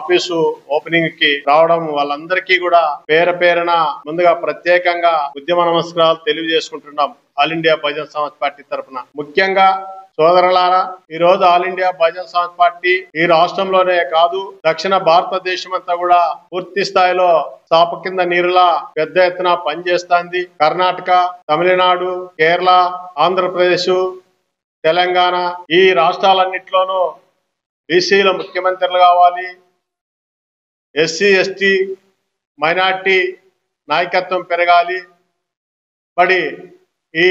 Office opening కి రావడం వాళ్ళందరికీ కూడా పేరున ముందుగా ప్రత్యేకంగా ఉద్యమ నమస్కారాలు తెలియజేసుకుంటున్నాం. All India Bahujan Samaj party తరఫున ముఖ్యంగా సోదరులారా, ఈ రోజు all India Bahujan Samaj party ఈ రాష్ట్రంలోనే కాదు దక్షిణ భారతదేశం అంతా కూడా పూర్తి స్థాయిలో చాప కింద నీరులా పెద్ద ఎత్తున పనిచేస్తుంది. కర్ణాటక, తమిళనాడు, కేరళ, ఆంధ్రప్రదేశ్, తెలంగాణ ఈ రాష్ట్రాలన్నింటిలోనూ బీసీల ముఖ్యమంత్రులు కావాలి, ఎస్సీ ఎస్టీ మైనార్టీ నాయకత్వం పెరగాలి. మరి ఈ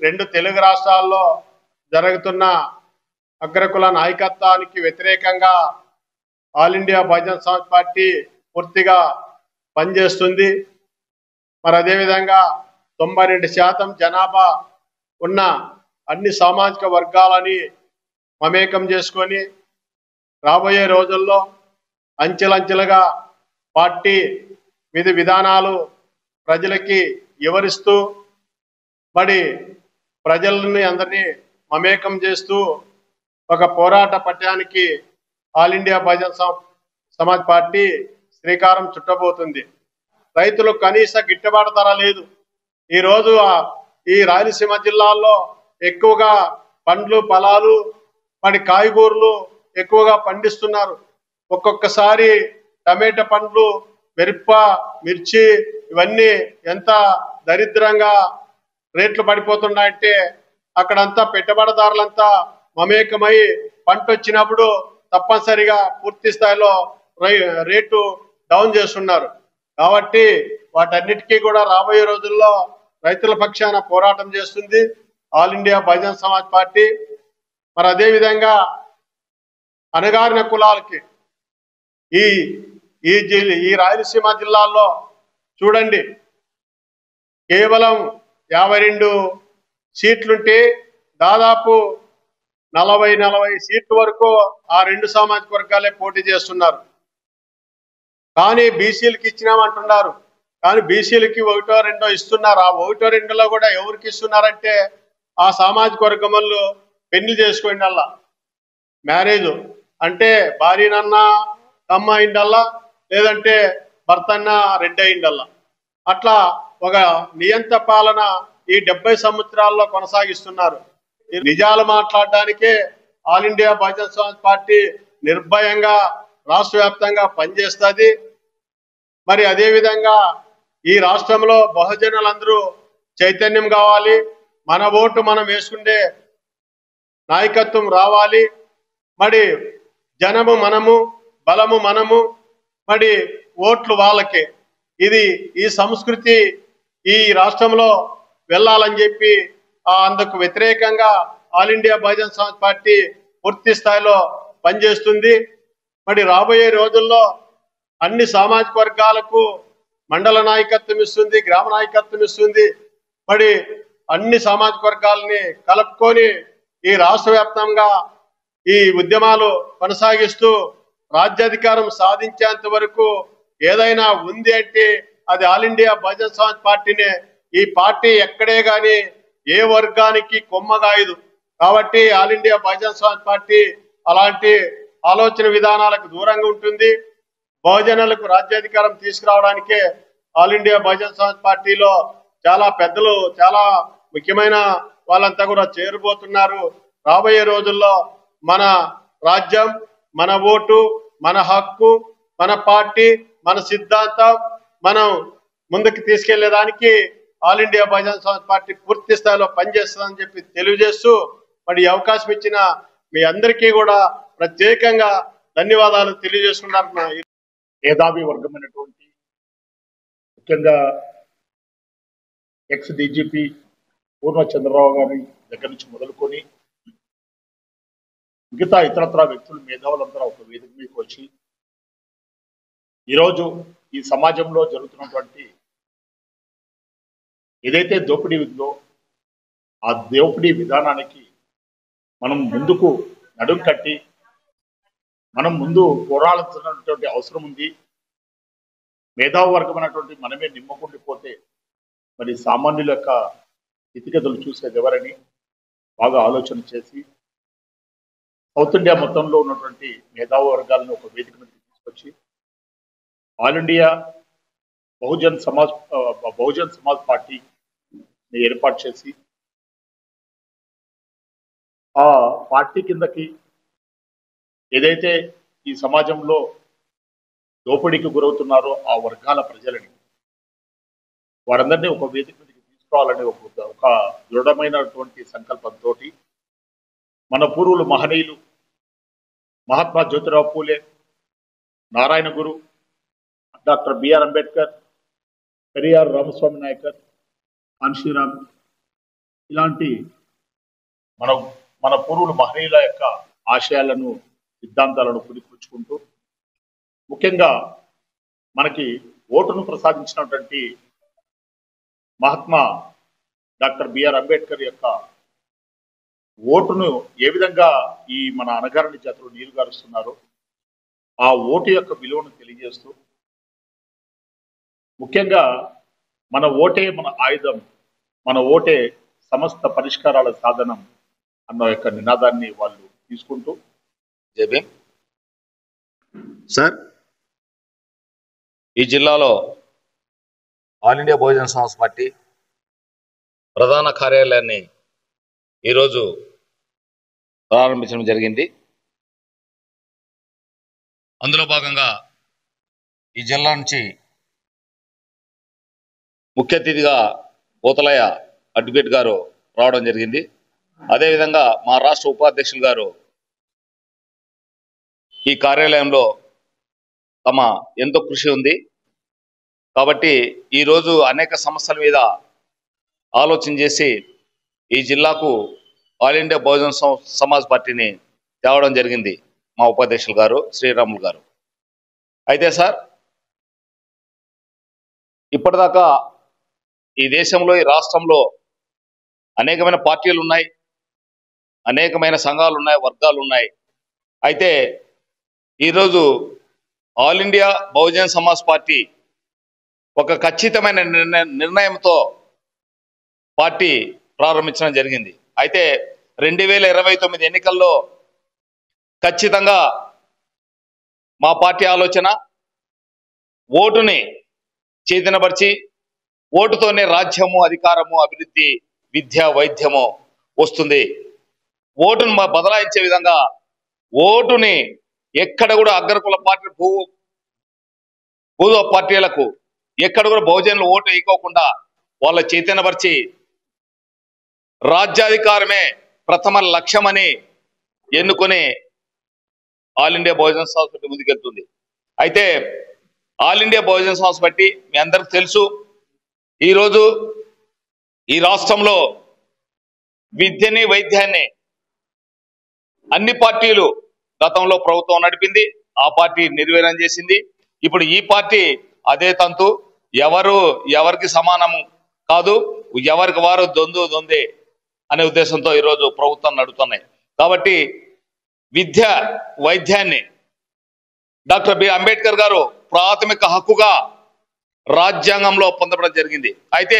రెండు తెలుగు రాష్ట్రాల్లో జరుగుతున్న అగ్రకుల నాయకత్వానికి వ్యతిరేకంగా all India Bahujan Samaj party పూర్తిగా పనిచేస్తుంది. మరి అదేవిధంగా 92% జనాభా ఉన్న అన్ని సామాజిక వర్గాలని మమేకం చేసుకొని రాబోయే రోజుల్లో అంచెలంచెలుగా పార్టీ విధి విధానాలు ప్రజలకి వివరిస్తూ మరి ప్రజలని అందరినీ మమేకం చేస్తూ ఒక పోరాట పట్యానికి All India Bahujan Samaj Party శ్రీకారం చుట్టబోతుంది. రైతులకు కనీస గిట్టుబాటు ధర లేదు. ఈరోజు ఈ రాయలసీమ జిల్లాల్లో ఎక్కువగా పండ్లు ఫలాలు మరి కాయగూరలు ఎక్కువగా పండిస్తున్నారు. ఒక్కొక్కసారి టమాటా పండ్లు, మిరప, మిర్చి ఇవన్నీ ఎంత దరిద్రంగా రేట్లు పడిపోతున్నాయంటే అక్కడంతా పెట్టుబడిదారులంతా మమేకమై పంట వచ్చినప్పుడు తప్పనిసరిగా పూర్తి స్థాయిలో రేటు డౌన్ చేస్తున్నారు. కాబట్టి వాటన్నిటికీ కూడా రాబోయే రోజుల్లో రైతుల పక్షాన పోరాటం చేస్తుంది all India Bahujan Samaj party. మరి అదేవిధంగా అణగారిన కులాలకి ఈ రాయలసీమ జిల్లాల్లో చూడండి, కేవలం 52 సీట్లుంటే దాదాపు 40 సీట్ల వరకు ఆ రెండు సామాజిక వర్గాలే పోటీ చేస్తున్నారు. కానీ బీసీలకు ఇచ్చినామంటున్నారు. కానీ బీసీలకి 1, 2 ఇస్తున్నారు. ఆ 1, 2లో కూడా ఎవరికి ఇస్తున్నారంటే ఆ సామాజిక వర్గం వాళ్ళు పెళ్లి చేసుకోండి అల్లా, మ్యారేజ్ అంటే భార్యనన్నా తమ్మ అయిండల్లా, లేదంటే భర్త అన్నా రెడ్డి అయిండల్లా. అట్లా ఒక నియంత పాలన ఈ 70 సంవత్సరాల్లో కొనసాగిస్తున్నారు. నిజాలు మాట్లాడడానికే All India Bahujan Samaj Party నిర్భయంగా రాష్ట్ర వ్యాప్తంగా పనిచేస్తుంది. మరి అదేవిధంగా ఈ రాష్ట్రంలో బహుజనులందరూ చైతన్యం కావాలి. మన ఓటు మనం వేసుకుంటే నాయకత్వం రావాలి. మరి జనము మనము, బలము మనము, మరి ఓట్లు వాళ్ళకే. ఈ సంస్కృతి ఈ రాష్ట్రంలో వెళ్ళాలని చెప్పి అందుకు వ్యతిరేకంగా all India Bahujan Samaj Party పూర్తి స్థాయిలో పనిచేస్తుంది. మరి రాబోయే రోజుల్లో అన్ని సామాజిక వర్గాలకు మండల నాయకత్వం ఇస్తుంది, గ్రామ నాయకత్వం ఇస్తుంది. మరి అన్ని సామాజిక వర్గాలని కలుపుకొని ఈ రాష్ట్ర వ్యాప్తంగా ఈ ఉద్యమాలు కొనసాగిస్తూ రాజ్యాధికారం సాధించేంత వరకు ఏదైనా ఉంది అంటే అది ఆల్ ఇండియా బహుజన్ సమాజ్ పార్టీనే. ఈ పార్టీ ఎక్కడే గాని ఏ వర్గానికి కొమ్మగాయదు. కాబట్టి all India Bahujan Samaj party అలాంటి ఆలోచన విధానాలకు దూరంగా ఉంటుంది. బహుజనులకు రాజ్యాధికారం తీసుకురావడానికే ఆల్ ఇండియా బహుజన్ సమాజ్ పార్టీలో చాలా పెద్దలు, చాలా ముఖ్యమైన వాళ్ళంతా కూడా చేరబోతున్నారు. రాబోయే రోజుల్లో మన రాజ్యం, మన ఓటు, మన హక్కు, మన పార్టీ, మన సిద్ధాంతం మనం ముందుకు తీసుకెళ్లేదానికి All India Bahujan Samaj Party పూర్తి స్థాయిలో పనిచేస్తుందని చెప్పి తెలియజేస్తూ మరి అవకాశం ఇచ్చిన మీ అందరికీ కూడా ప్రత్యేకంగా ధన్యవాదాలు తెలియజేసుకున్నారు. మేధావి వర్గమైనటువంటి ముఖ్యంగా ఎక్స్ డీజీపీ పూర్ణ చంద్రరావు గారి దగ్గర నుంచి మొదలుకొని మిగతా ఇతరత్ర వ్యక్తులు, మేధావులందరూ ఒక వేదిక మీదకి వచ్చి ఈరోజు ఈ సమాజంలో జరుగుతున్నటువంటి ఏదైతే దోపిడీ ఉందో ఆ దోపిడీ విధానానికి మనం ముందుకు నడుం కట్టి మనం ముందు పోరాడాల్సినటువంటి అవసరం ఉంది. మేధావి వర్గమైనటువంటి మనమే నిమ్మకుండిపోతే మరి సామాన్యుల యొక్క స్థితిగతులు చూసేది ఎవరని బాగా ఆలోచన చేసి సౌత్ ఇండియా మొత్తంలో ఉన్నటువంటి మేధావి వర్గాలను ఒక వేదిక మీద తీసుకొచ్చి ఆల్ ఇండియా బహుజన్ సమాజ్ పార్టీని ఏర్పాటు చేసి ఆ పార్టీ కిందకి ఏదైతే ఈ సమాజంలో దోపిడీకి గురవుతున్నారో ఆ వర్గాల ప్రజలని వారందరినీ ఒక వేదిక మీదకి తీసుకురావాలనే ఒక దృఢమైనటువంటి సంకల్పంతో మన పూర్వులు మహనీయులు మహాత్మా జ్యోతిరావు పూలే, నారాయణ గురు, డాక్టర్ బిఆర్ అంబేద్కర్, పెరియార్ రామస్వామి నాయకర్, కాన్షీరామ్ ఇలాంటి మన మన పూర్వులు మహనీయుల యొక్క ఆశయాలను సిద్ధాంతాలను పుడిపుచ్చుకుంటూ ముఖ్యంగా మనకి ఓటును ప్రసాదించినటువంటి మహాత్మా డాక్టర్ బిఆర్ అంబేద్కర్ యొక్క ఓటును ఏ విధంగా ఈ మన అణగారిన జాతులు నీరుగారుస్తున్నారో ఆ ఓటు యొక్క విలువను తెలియజేస్తూ ముఖ్యంగా మన ఓటే మన ఆయుధం, మన ఓటే సమస్త పరిష్కారాల సాధనం అన్న యొక్క నినాదాన్ని వాళ్ళు తీసుకుంటూ జేబీ సార్, ఈ జిల్లాలో all India Bahujan Samaj party ప్రధాన కార్యాలయాన్ని ఈరోజు ప్రారంభించడం జరిగింది. అందులో భాగంగా ఈ జిల్లా నుంచి ముఖ్య అతిథిగా పోతలయ్య అడ్వకేట్ గారు రావడం జరిగింది. అదేవిధంగా మా రాష్ట్ర ఉపాధ్యక్షులు గారు ఈ కార్యాలయంలో తమ ఎంతో కృషి ఉంది కాబట్టి ఈరోజు అనేక సమస్యల మీద ఆలోచన చేసి ఈ జిల్లాకు ఆల్ ఇండియా బహుజన సమాజ్ పార్టీని తేవడం జరిగింది మా ఉపాధ్యక్షులు గారు శ్రీరాములు గారు. అయితే సార్, ఇప్పటిదాకా ఈ దేశంలో ఈ రాష్ట్రంలో అనేకమైన పార్టీలు ఉన్నాయి, అనేకమైన సంఘాలు ఉన్నాయి, వర్గాలు ఉన్నాయి. అయితే ఈరోజు all India Bahujan Samaj party ఒక ఖచ్చితమైన నిర్ణయంతో పార్టీ ప్రారంభించడం జరిగింది. అయితే 2029 ఎన్నికల్లో ఖచ్చితంగా మా పార్టీ ఆలోచన ఓటుని చైతన్యపరిచి ఓటుతోనే రాజ్యము, అధికారము, అభివృద్ధి, విద్య, వైద్యము వస్తుంది. ఓటును బదలాయించే విధంగా ఓటుని ఎక్కడ కూడా అగ్రకుల పార్టీ భూద పార్టీలకు ఎక్కడ కూడా బహుజనులు ఓటు వేయకోకుండా వాళ్ళ చైతన్యపరిచి రాజ్యాధికారమే ప్రథమ లక్ష్యమని ఎన్నుకొని all India Bahujan Samaj party ముందుకెళ్తుంది. అయితే all India Bahujan Samaj party మీ అందరికి తెలుసు, ఈరోజు ఈ రాష్ట్రంలో విద్యని, వైద్యాన్ని అన్ని పార్టీలు గతంలో ప్రభుత్వం నడిపింది, ఆ పార్టీ నిర్వీర్యం చేసింది. ఇప్పుడు ఈ పార్టీ అదే తంతు, ఎవరికి సమానము కాదు, ఎవరికి వారు దొందే అనే ఉద్దేశంతో ఈరోజు ప్రభుత్వం నడుస్తున్నాయి. కాబట్టి విద్య, వైద్యాన్ని డాక్టర్ బి అంబేద్కర్ గారు ప్రాథమిక హక్కుగా రాజ్యాంగంలో పొందడం జరిగింది. అయితే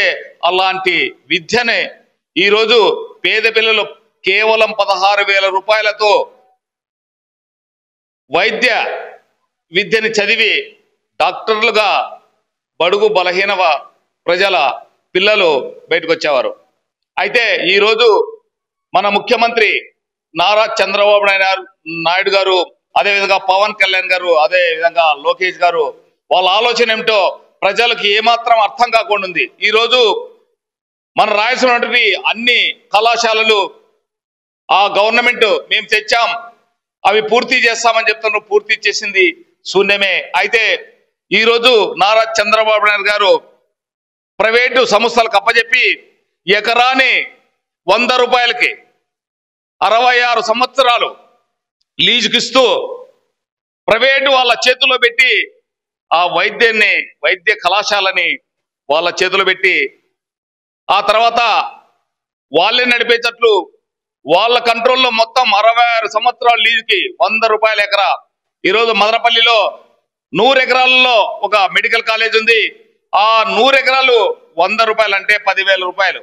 అలాంటి విద్యనే ఈరోజు పేద పిల్లలు కేవలం 16,000 రూపాయలతో వైద్య విద్యని చదివి డాక్టర్లుగా బడుగు బలహీన ప్రజల పిల్లలు బయటకు వచ్చేవారు. అయితే ఈరోజు మన ముఖ్యమంత్రి నారా చంద్రబాబు నాయుడు గారు, అదేవిధంగా పవన్ కళ్యాణ్ గారు, అదేవిధంగా లోకేష్ గారు, వాళ్ళ ఆలోచన ఏమిటో ప్రజలకు ఏమాత్రం అర్థం కాకుండా ఉంది. ఈరోజు మన రాయలసీమ అన్ని కళాశాలలు ఆ గవర్నమెంట్ మేము తెచ్చాం, అవి పూర్తి చేస్తామని చెప్తున్నారు, పూర్తి చేసింది శూన్యమే. అయితే ఈరోజు నారా చంద్రబాబు నాయుడు గారు ప్రైవేటు సంస్థలకు అప్పచెప్పి ఎకరాని 100 రూపాయలకి 66 సంవత్సరాలు లీజుకిస్తూ ప్రైవేటు వాళ్ళ చేతుల్లో పెట్టి ఆ వైద్య కళాశాలని వాళ్ళ చేతుల్లో పెట్టి ఆ తర్వాత వాళ్ళే నడిపేటట్లు వాళ్ళ కంట్రోల్లో మొత్తం 66 సంవత్సరాల లీజుకి 100 రూపాయల ఎకరా. ఈరోజు మదనపల్లిలో 100 ఎకరాలలో ఒక మెడికల్ కాలేజ్ ఉంది. ఆ 100 ఎకరాలు 100 రూపాయలు అంటే 10,000 రూపాయలు,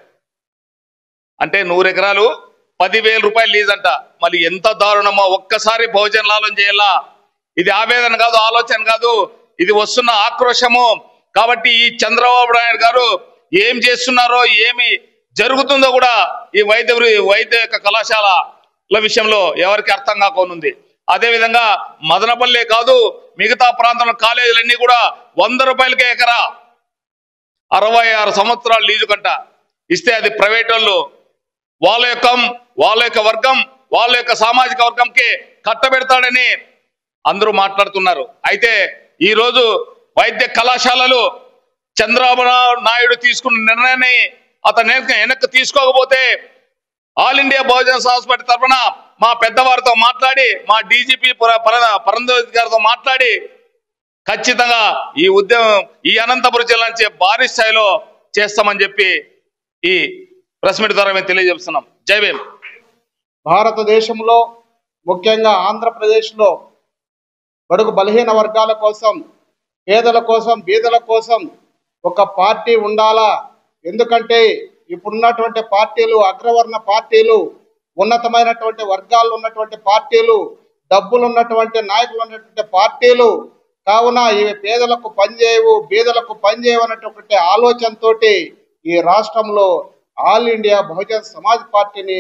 అంటే 100 ఎకరాలు 10,000 రూపాయలు లీజ్ అంట. మళ్ళీ ఎంత దారుణమో ఒక్కసారి బహుజనులు ఆలోచన చేయాలా. ఇది ఆవేదన కాదు, ఆలోచన కాదు, ఇది వస్తున్న ఆక్రోశము. కాబట్టి ఈ చంద్రబాబు నాయుడు గారు ఏం చేస్తున్నారో ఏమి జరుగుతుందో కూడా ఈ వైద్య కళాశాల విషయంలో ఎవరికి అర్థం కాకనుంది. అదేవిధంగా మదనపల్లె కాదు, మిగతా ప్రాంతంలో కాలేజీలన్నీ కూడా 100 రూపాయలకే ఎకరా, 66 సంవత్సరాలు లీజు కంట ఇస్తే అది ప్రైవేట్ వాళ్ళు వాళ్ళ యొక్క వర్గం, వాళ్ళ యొక్క సామాజిక వర్గంకి కట్టబెడతాడని అందరూ మాట్లాడుతున్నారు. అయితే ఈరోజు వైద్య కళాశాలలు చంద్రబాబు నాయుడు తీసుకున్న నిర్ణయాన్ని అతను వెనక్కి తీసుకోకపోతే all India Bahujan Samaj party తరఫున మా పెద్దవారితో మాట్లాడి, మా డీజీపీ పరంజ్యోతి గారితో మాట్లాడి ఖచ్చితంగా ఈ ఉద్యమం ఈ అనంతపురం జిల్లా నుంచి భారీ స్థాయిలో చేస్తామని చెప్పి ఈ ప్రెస్ మీట్ ద్వారా మేము తెలియజేస్తున్నాం. జై భీమ్. భారతదేశంలో ముఖ్యంగా ఆంధ్రప్రదేశ్లో బడుగు బలహీన వర్గాల కోసం, పేదల కోసం, బీదల కోసం ఒక పార్టీ ఉండాలా. ఎందుకంటే ఇప్పుడున్నటువంటి పార్టీలు అగ్రవర్ణ పార్టీలు, ఉన్నతమైనటువంటి వర్గాలు ఉన్నటువంటి పార్టీలు, డబ్బులు ఉన్నటువంటి నాయకులు ఉన్నటువంటి పార్టీలు. కావున ఇవి పేదలకు పనిచేయవు, బీదలకు పనిచేయవు అనేటువంటి ఆలోచనతోటి ఈ రాష్ట్రంలో ఆల్ ఇండియా బహుజన సమాజ్ పార్టీని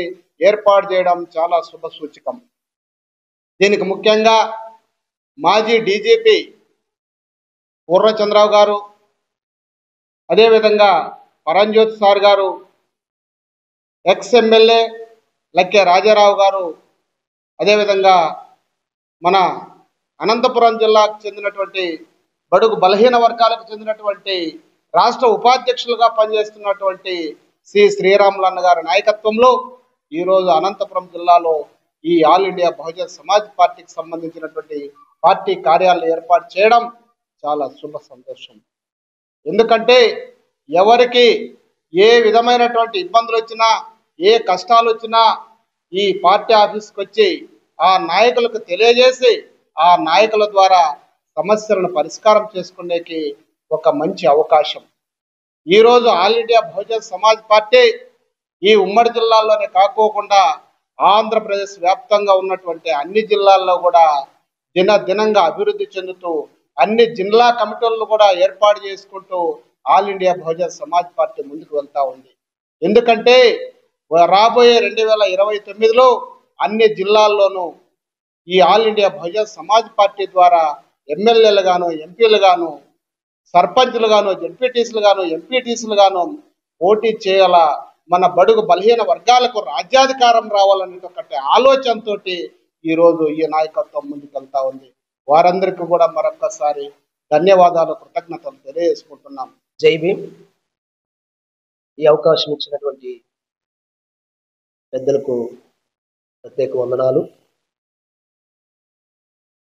ఏర్పాటు చేయడం చాలా శుభ సూచకం. దీనికి ముఖ్యంగా మాజీ డీజీపీ పూర్ణచంద్రరావు గారు, అదేవిధంగా పరంజ్యోతి సార్ గారు, ఎక్స్ఎమ్మెల్యే లక్కే రాజారావు గారు, అదేవిధంగా మన అనంతపురం జిల్లాకు చెందినటువంటి బడుగు బలహీన వర్గాలకు చెందినటువంటి రాష్ట్ర ఉపాధ్యక్షులుగా పనిచేస్తున్నటువంటి సి శ్రీరాములన్న గారి నాయకత్వంలో ఈరోజు అనంతపురం జిల్లాలో ఈ ఆల్ ఇండియా బహుజన సమాజ్ పార్టీకి సంబంధించినటువంటి పార్టీ కార్యాలయం ఏర్పాటు చేయడం చాలా శుభ సంతోషం. ఎందుకంటే ఎవరికి ఏ విధమైనటువంటి ఇబ్బందులు వచ్చినా, ఏ కష్టాలు వచ్చినా ఈ పార్టీ ఆఫీస్కి వచ్చి ఆ నాయకులకు తెలియజేసి ఆ నాయకుల ద్వారా సమస్యలను పరిష్కారం చేసుకునేకి ఒక మంచి అవకాశం. ఈరోజు all India Bahujan Samaj party ఈ ఉమ్మడి జిల్లాల్లోనే కాకోకుండా ఆంధ్రప్రదేశ్ వ్యాప్తంగా ఉన్నటువంటి అన్ని జిల్లాల్లో కూడా దినంగా అభివృద్ధి చెందుతూ అన్ని జిల్లా కమిటీలను కూడా ఏర్పాటు చేసుకుంటూ all India Bahujan Samaj party ముందుకు వెళ్తా ఉంది. ఎందుకంటే రాబోయే 2029లో అన్ని జిల్లాల్లోనూ ఈ all India Bahujan Samaj party ద్వారా ఎమ్మెల్యేలు గాను, ఎంపీలు గాను, సర్పంచ్లు గాను, జడ్పీటీసీలు గాను, ఎంపీటీసీలు గాను పోటీ చేయాల. మన బడుగు బలహీన వర్గాలకు రాజ్యాధికారం రావాలనేటువంటి ఆలోచనతో ఈరోజు ఈ నాయకత్వం ముందుకు వెళ్తా ఉంది. వారందరికీ కూడా మరొక్కసారి ధన్యవాదాలు, కృతజ్ఞతలు తెలియజేసుకుంటున్నాం. జై భీమ్. ఈ అవకాశం ఇచ్చినటువంటి పెద్దలకు ప్రత్యేక వందనాలు.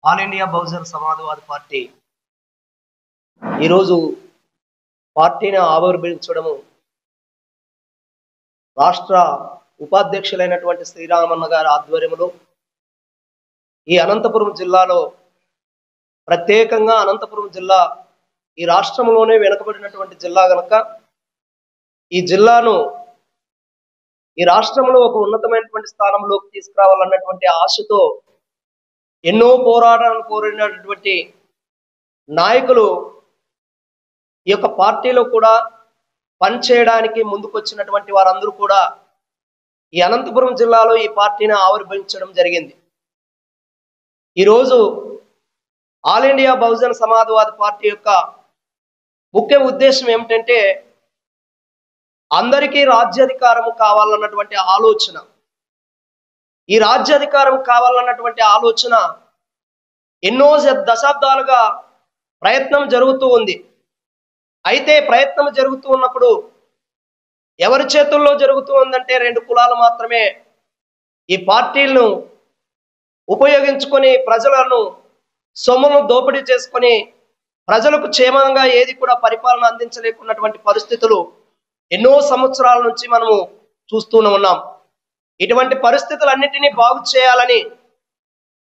ఆల్ ఇండియా బహుజన సమాజ్వాదీ పార్టీ ఈరోజు పార్టీని ఆవిర్భవించడము రాష్ట్ర ఉపాధ్యక్షులైనటువంటి శ్రీరామన్న గారి ఆధ్వర్యంలో ఈ అనంతపురం జిల్లాలో, ప్రత్యేకంగా అనంతపురం జిల్లా ఈ రాష్ట్రంలోనే వెనుకబడినటువంటి జిల్లా కనుక ఈ జిల్లాను ఈ రాష్ట్రంలో ఒక ఉన్నతమైనటువంటి స్థానంలోకి తీసుకురావాలన్నటువంటి ఆశతో ఎన్నో పోరాటాలను కోరినటువంటి నాయకులు ఈ యొక్క పార్టీలో కూడా పనిచేయడానికి ముందుకొచ్చినటువంటి వారందరూ కూడా ఈ అనంతపురం జిల్లాలో ఈ పార్టీని ఆవిర్భవించడం జరిగింది. ఈరోజు ఆల్ ఇండియా బహుజన సమాజ్వాదీ పార్టీ యొక్క ముఖ్య ఉద్దేశం ఏమిటంటే అందరికీ రాజ్యాధికారం కావాలన్నటువంటి ఆలోచన. ఈ రాజ్యాధికారం కావాలన్నటువంటి ఆలోచన ఎన్నో దశాబ్దాలుగా ప్రయత్నం జరుగుతూ ఉంది. అయితే ప్రయత్నం జరుగుతూ ఉన్నప్పుడు ఎవరి చేతుల్లో జరుగుతూ ఉందంటే 2 కులాలు మాత్రమే ఈ పార్టీలను ఉపయోగించుకొని ప్రజలను సొమ్మును దోపిడీ చేసుకొని ప్రజలకు క్షేమంగా ఏది కూడా పరిపాలన అందించలేకున్నటువంటి పరిస్థితులు ఎన్నో సంవత్సరాల నుంచి మనము చూస్తూనే ఉన్నాం. ఇటువంటి పరిస్థితులన్నిటినీ బాగు చేయాలని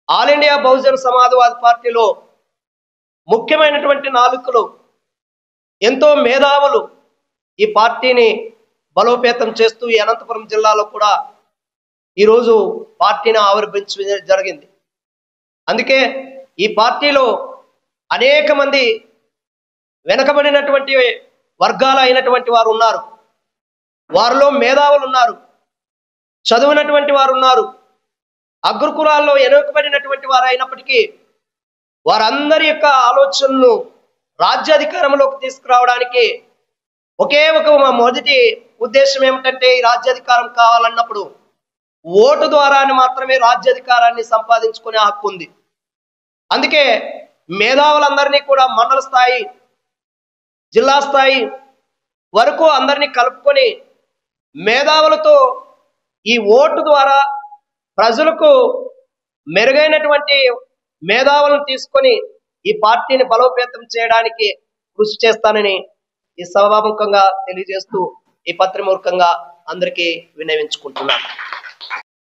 ఆల్ ఇండియా బహుజన సమాజ్వాదీ పార్టీలో ముఖ్యమైనటువంటి నాయకులు, ఎంతో మేధావులు ఈ పార్టీని బలోపేతం చేస్తూ ఈ అనంతపురం జిల్లాలో కూడా ఈరోజు పార్టీని ఆవిర్భవించడం జరిగింది. అందుకే ఈ పార్టీలో అనేక మంది వెనకబడినటువంటి వర్గాలు అయినటువంటి వారు ఉన్నారు. వారిలో మేధావులు ఉన్నారు, చదివినటువంటి వారు ఉన్నారు, అగ్రకులాల్లో వెనుకబడినటువంటి వారు అయినప్పటికీ వారందరి యొక్క ఆలోచనలు రాజ్యాధికారంలోకి తీసుకురావడానికి ఒకే ఒక మొదటి ఉద్దేశం ఏమిటంటే, ఈ రాజ్యాధికారం కావాలన్నప్పుడు ఓటు ద్వారా మాత్రమే రాజ్యాధికారాన్ని సంపాదించుకునే హక్కు ఉంది. అందుకే మేధావులందరినీ కూడా మండల స్థాయి, జిల్లా స్థాయి వరకు అందరినీ కలుపుకొని మేధావులతో ఈ ఓటు ద్వారా ప్రజలకు మెరుగైనటువంటి మేధావులను తీసుకొని ఈ పార్టీని బలోపేతం చేయడానికి కృషి చేస్తానని ఈ సభాముఖంగా తెలియజేస్తూ ఈ పత్రిమూర్ఖంగా అందరికీ విన్నవించుకుంటున్నాను.